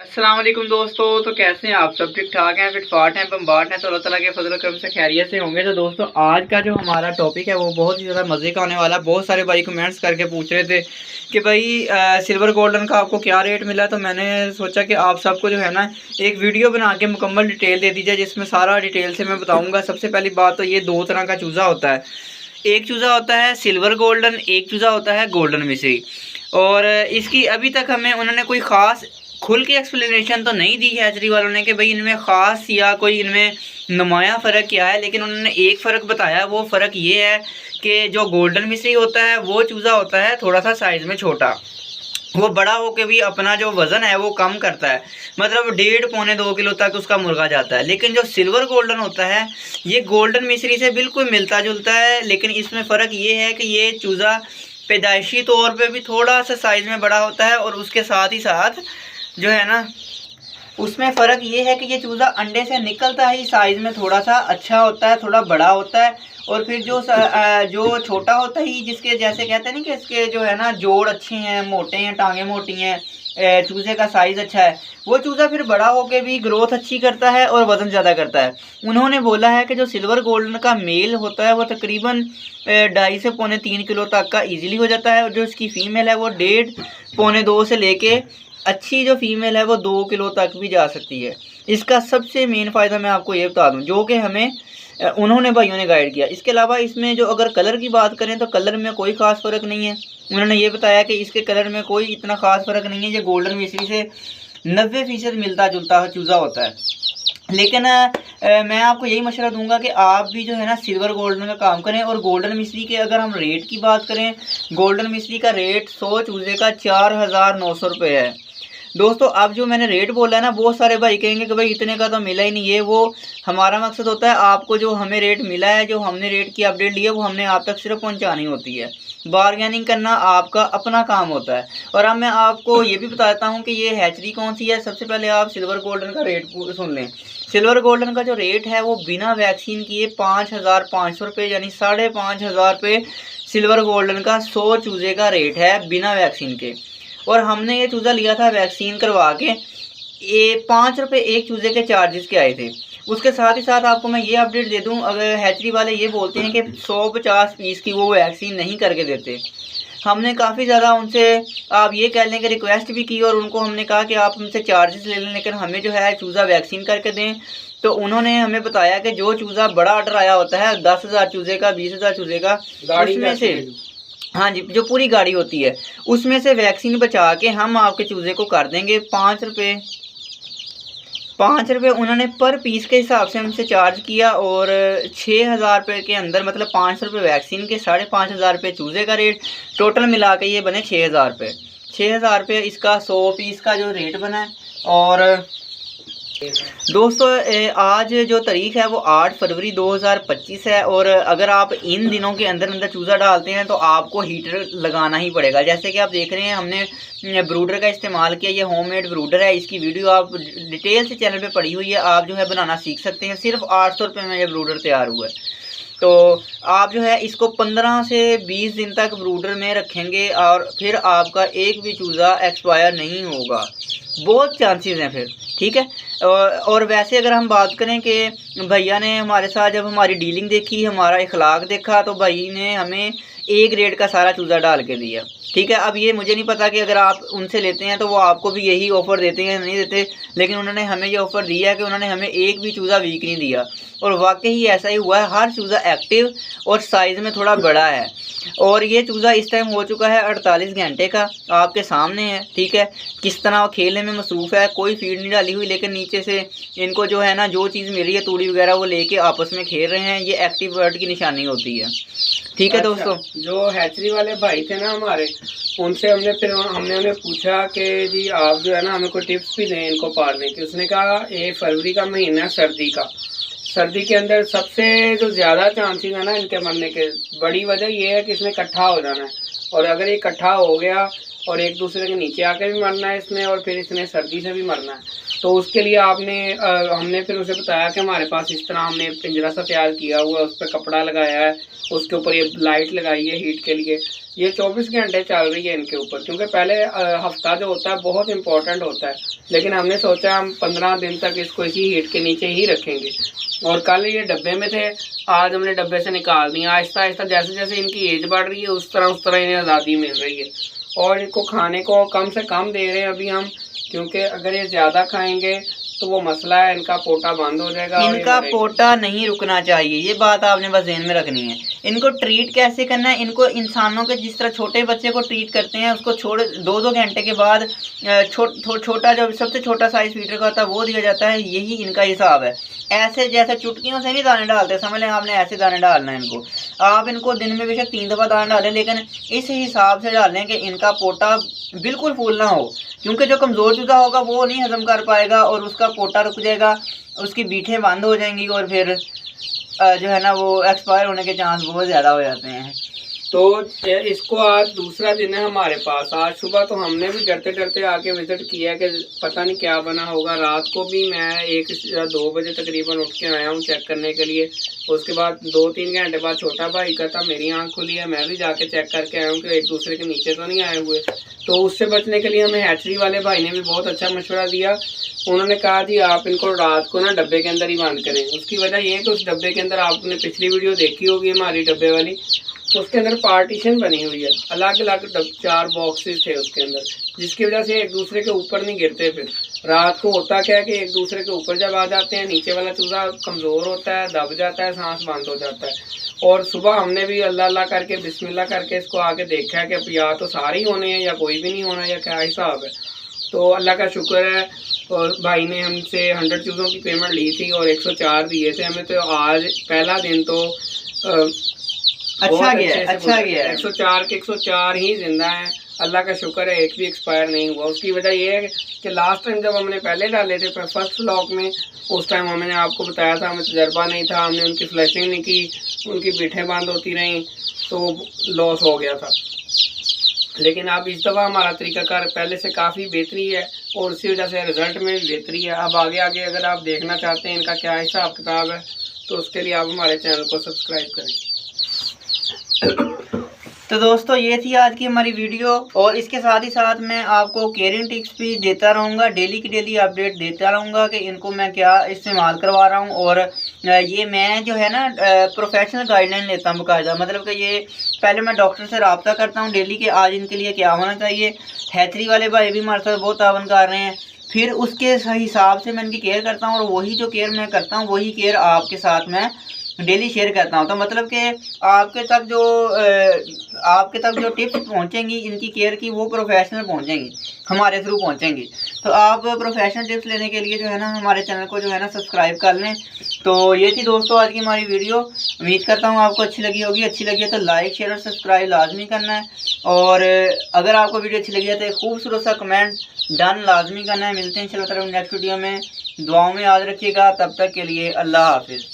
अस्सलाम वालेकुम दोस्तों। तो कैसे हैं आप सब? ठीक ठाक हैं, फिट फाट हैं, बम्बाट हैं, तो अल्लाह ताला के फजल करम से खैरियत से होंगे। तो दोस्तों आज का जो हमारा टॉपिक है वो बहुत ही ज़्यादा मज़े का होने वाला है। बहुत सारे भाई कमेंट्स करके पूछ रहे थे कि भाई सिल्वर गोल्डन का आपको क्या रेट मिला। तो मैंने सोचा कि आप सबको जो है ना एक वीडियो बना के मुकम्मल डिटेल दे दी जाए, जिसमें सारा डिटेल से मैं बताऊँगा। सबसे पहली बात तो ये दो तरह का चूज़ा होता है। एक चूज़ा होता है सिल्वर गोल्डन, एक चूज़ा होता है गोल्डन मिश्री। और इसकी अभी तक हमें उन्होंने कोई ख़ास खुल के एक्सप्लेनेशन तो नहीं दी है हैचरी वालों ने कि भाई इनमें ख़ास या कोई इनमें नुमाया फ़र्क क्या है। लेकिन उन्होंने एक फ़र्क बताया, वो फ़र्क ये है कि जो गोल्डन मिश्री होता है वो चूज़ा होता है थोड़ा सा साइज़ में छोटा। वो बड़ा होकर भी अपना जो वज़न है वो कम करता है, मतलब 1.5-2 किलो तक उसका मुर्गा जाता है। लेकिन जो सिल्वर गोल्डन होता है ये गोल्डन मिश्री से बिल्कुल मिलता जुलता है। लेकिन इसमें फ़र्क ये है कि ये चूज़ा पैदाइशी तौर पे भी थोड़ा सा साइज़ में बड़ा होता है, और उसके साथ ही साथ जो है ना उसमें फ़र्क ये है कि ये चूज़ा अंडे से निकलता ही साइज़ में थोड़ा सा अच्छा होता है, थोड़ा बड़ा होता है। और फिर जो छोटा होता ही, जिसके जैसे कहते हैं ना कि इसके जो है ना जोड़ अच्छे हैं, मोटे हैं, टांगें मोटी हैं, चूज़े का साइज़ अच्छा है, वो चूज़ा फिर बड़ा होकर भी ग्रोथ अच्छी करता है और वज़न ज़्यादा करता है। उन्होंने बोला है कि जो सिल्वर गोल्डन का मेल होता है वो तकरीबन 2.5 से 3 किलो तक का ईजिली हो जाता है, और जो इसकी फ़ीमेल है वो 1.5-2 से लेके अच्छी जो फीमेल है वो 2 किलो तक भी जा सकती है। इसका सबसे मेन फ़ायदा मैं आपको ये बता दूं, जो कि हमें उन्होंने भाइयों ने गाइड किया। इसके अलावा इसमें जो अगर कलर की बात करें तो कलर में कोई ख़ास फ़र्क नहीं है। उन्होंने ये बताया कि इसके कलर में कोई इतना ख़ास फ़र्क नहीं है। ये गोल्डन मिश्री से 90% मिलता जुलता चूज़ा होता है। लेकिन मैं आपको यही मशवरा दूंगा कि आप भी जो है ना सिल्वर गोल्डन का काम करें। और गोल्डन मिश्री के अगर हम रेट की बात करें, गोल्डन मिश्री का रेट 100 चूज़े का 4,900 रुपये है दोस्तों। अब जो मैंने रेट बोला है ना, बहुत सारे भाई कहेंगे कि भाई इतने का तो मिला ही नहीं। ये वो हमारा मकसद होता है आपको जो हमें रेट मिला है, जो हमने रेट की अपडेट ली है, वो हमने आप तक सिर्फ पहुंचानी होती है। बारगेनिंग करना आपका अपना काम होता है। और अब मैं आपको ये भी बताता हूँ कि ये हैचरी कौन सी है। सबसे पहले आप सिल्वर गोल्डन का रेट सुन लें। सिल्वर गोल्डन का जो रेट है वो बिना वैक्सीन किए 5,500 रुपये, यानी 5,500 रुपये सिल्वर गोल्डन का 100 चूज़े का रेट है बिना वैक्सीन के। और हमने ये चूज़ा लिया था वैक्सीन करवा के, ये 5 रुपये एक चूज़े के चार्जेस के आए थे। उसके साथ ही साथ आपको मैं ये अपडेट दे दूं, अगर हैचरी वाले ये बोलते हैं कि 150 पीस की वो वैक्सीन नहीं करके देते। हमने काफ़ी ज़्यादा उनसे आप ये कह लें कि रिक्वेस्ट भी की, और उनको हमने कहा कि आप हमसे चार्जेस ले लें लेकिन हमें जो है चूज़ा वैक्सीन करके दें। तो उन्होंने हमें बताया कि जो चूज़ा बड़ा ऑर्डर आया होता है 10,000 चूज़े का, 20,000 चूज़े का, उसमें से हाँ जी, जो पूरी गाड़ी होती है उसमें से वैक्सीन बचा के हम आपके चूज़े को कर देंगे 5 रुपये। 5 रुपये उन्होंने पर पीस के हिसाब से हमसे चार्ज किया, और 6,000 रुपये के अंदर, मतलब 500 रुपये वैक्सीन के, 5,500 रुपये चूज़े का रेट, टोटल मिला के ये बने 6,000 रुपये। 6,000 रुपये इसका 100 पीस का जो रेट बना है। और दोस्तों आज जो तारीख है वो 8 फरवरी 2025 है। और अगर आप इन दिनों के अंदर अंदर चूज़ा डालते हैं तो आपको हीटर लगाना ही पड़ेगा। जैसे कि आप देख रहे हैं हमने ब्रूडर का इस्तेमाल किया। ये होममेड ब्रूडर है, इसकी वीडियो आप डिटेल से चैनल पे पड़ी हुई है, आप जो है बनाना सीख सकते हैं। सिर्फ 800 रुपये में ये ब्रूडर तैयार हुआ है। तो आप जो है इसको 15 से 20 दिन तक ब्रूडर में रखेंगे और फिर आपका एक भी चूज़ा एक्सपायर नहीं होगा। बहुत चांसेस हैं फिर, ठीक है। और वैसे अगर हम बात करें कि भैया ने हमारे साथ जब हमारी डीलिंग देखी, हमारा इखलाक देखा, तो भाई ने हमें ए ग्रेड का सारा चूज़ा डाल के दिया, ठीक है। अब ये मुझे नहीं पता कि अगर आप उनसे लेते हैं तो वो आपको भी यही ऑफ़र देते हैं नहीं देते, लेकिन उन्होंने हमें ये ऑफ़र दिया है कि उन्होंने हमें एक भी चूज़ा वीक नहीं दिया। और वाकई ऐसा ही हुआ है, हर चूज़ा एक्टिव और साइज़ में थोड़ा बड़ा है। और ये चूज़ा इस टाइम हो चुका है 48 घंटे का, आपके सामने है, ठीक है। किस तरह खेलने में मसरूफ़ है, कोई फीड नहीं डाली हुई, लेकिन नीचे से इनको जो है ना जो चीज़ मिल रही है तूड़ी वगैरह वो लेके आपस में खेल रहे हैं। ये एक्टिव बर्ड की निशानी होती है, ठीक है। अच्छा, दोस्तों जो हैचरी वाले भाई थे ना हमारे, उनसे हमने उन्हें पूछा कि जी आप जो है ना हमें कोई टिप्स भी दें इनको पालने की। उसने कहा ये फरवरी का महीना है, सर्दी का, सर्दी के अंदर सबसे जो ज़्यादा चांसेस है ना इनके मरने के, बड़ी वजह ये है कि इसमें इकट्ठा हो जाना है। और अगर ये इकट्ठा हो गया और एक दूसरे के नीचे आके भी मरना है इसने, और फिर इसने सर्दी से भी मरना है। तो उसके लिए हमने फिर उसे बताया कि हमारे पास इस तरह हमने पिंजरा सा तैयार किया हुआ है, उस पर कपड़ा लगाया है, उसके ऊपर ये लाइट लगाई है हीट के लिए। ये 24 घंटे चल रही है इनके ऊपर, क्योंकि पहले हफ्ता जो होता है बहुत इंपॉर्टेंट होता है, लेकिन हमने सोचा हम 15 दिन तक इसको इसी हीट के नीचे ही रखेंगे। और कल ये डब्बे में थे, आज हमने डब्बे से निकाल दिया। आहिस्ता आहिस्ता जैसे जैसे इनकी एज बढ़ रही है उस तरह इन्हें आज़ादी मिल रही है, और इनको खाने को कम से कम दे रहे हैं अभी हम, क्योंकि अगर ये ज़्यादा खाएंगे तो वो मसला है, इनका पोटा बंद हो जाएगा। इनका पोटा नहीं रुकना चाहिए, ये बात आपने बस ध्यान में रखनी है। इनको ट्रीट कैसे करना है, इनको इंसानों के जिस तरह छोटे बच्चे को ट्रीट करते हैं उसको छोड़ 2-2 घंटे के बाद छोटा जो सबसे छोटा साइज फीडर का होता है वो दिया जाता है। यही इनका हिसाब है। ऐसे जैसे चुटकियों से नहीं दाने डालते, समझ लें आपने ऐसे दाने डालना है इनको। आप इनको दिन में बेशक 3 दफ़ा दाना डालें, लेकिन इस हिसाब से डालें कि इनका पोटा बिल्कुल फूल ना हो, क्योंकि जो कमज़ोर चूजा होगा वो नहीं हजम कर पाएगा और उसका पोटा रुक जाएगा, उसकी बीठें बंद हो जाएंगी और फिर जो है ना वो एक्सपायर होने के चांस बहुत ज़्यादा हो जाते हैं। तो इसको आज दूसरा दिन है हमारे पास। आज सुबह तो हमने भी डरते डरते आके विज़िट किया कि पता नहीं क्या बना होगा। रात को भी मैं 1 या 2 बजे तकरीबन उठ के आया हूँ चेक करने के लिए। उसके बाद 2-3 घंटे बाद छोटा भाई का था, मेरी आंख खुली है, मैं भी जाके चेक करके आया हूँ कि एक दूसरे के नीचे तो नहीं आए हुए। तो उससे बचने के लिए हमें हैचरी वाले भाई ने भी बहुत अच्छा मशवरा दिया। उन्होंने कहा जी आप इनको रात को ना डब्बे के अंदर ही बंद करें। उसकी वजह ये है कि उस डब्बे के अंदर आपने पिछली वीडियो देखी होगी हमारी डब्बे वाली, उसके अंदर पार्टीशन बनी हुई है, अलग अलग 4 बॉक्सेस थे उसके अंदर, जिसकी वजह से एक दूसरे के ऊपर नहीं गिरते। फिर रात को होता क्या है कि एक दूसरे के ऊपर जब आ जाते हैं, नीचे वाला चूजा कमज़ोर होता है, दब जाता है, सांस बंद हो जाता है। और सुबह हमने भी अल्लाह अल्लाह करके बिस्मिल्लाह करके इसको आके देखा है कि या तो सारे ही होने हैं या कोई भी नहीं होना, या क्या हिसाब है। तो अल्लाह का शुक्र है, और भाई ने हमसे 100 चूज़ों की पेमेंट ली थी और 104 दिए थे हमें। तो आज पहला दिन तो अच्छा गया। 104 के 104 ही जिंदा हैं, अल्लाह का शुक्र है, एक भी एक्सपायर नहीं हुआ। उसकी वजह ये है कि लास्ट टाइम जब हमने पहले डाले थे फर्स्ट व्लॉग में, उस टाइम हमने आपको बताया था, हमें तजर्बा नहीं था, हमने उनकी फ्लैशिंग नहीं की, उनकी बीठें बंद होती रहीं, तो लॉस हो गया था। लेकिन अब इस दफ़ा हमारा तरीकाकार पहले से काफ़ी बेहतरी है और उसी वजह से रिज़ल्ट में भी बेहतरी है। अब आगे आगे अगर आप देखना चाहते हैं इनका क्या हिसाब किताब है, तो उसके लिए आप हमारे चैनल को सब्सक्राइब करें। तो दोस्तों ये थी आज की हमारी वीडियो, और इसके साथ ही साथ मैं आपको केयरिंग टिप्स भी देता रहूँगा, डेली की डेली अपडेट देता रहूँगा कि इनको मैं क्या इस्तेमाल करवा रहा हूँ। और ये मैं जो है ना प्रोफेशनल गाइडलाइन लेता हूँ बाकायदा, मतलब कि ये पहले मैं डॉक्टर से रब्ता करता हूँ डेली के आज इनके लिए क्या होना चाहिए। हैचरी वाले भाई भी हमारे साथ बहुत तावन कर रहे हैं, फिर उसके हिसाब से मैं इनकी केयर करता हूँ, और वही जो केयर मैं करता हूँ वही केयर आपके साथ मैं डेली शेयर करता हूँ। तो मतलब कि आपके तक जो टिप्स पहुँचेंगी इनकी केयर की, वो प्रोफेशनल पहुँचेंगी, हमारे थ्रू पहुँचेंगी। तो आप प्रोफेशनल टिप्स लेने के लिए जो है ना हमारे चैनल को जो है ना सब्सक्राइब कर लें। तो ये थी दोस्तों आज की हमारी वीडियो, उम्मीद करता हूँ आपको अच्छी लगी होगी। अच्छी लगी है तो लाइक शेयर और सब्सक्राइब लाजमी करना है, और अगर आपको वीडियो अच्छी लगी है तो एक खूबसूरत सा कमेंट डन लाजमी करना है। मिलते हैं इंशाल्लाह नेक्स्ट वीडियो में, दुआओं में याद रखिएगा। तब तक के लिए अल्लाह हाफिज़।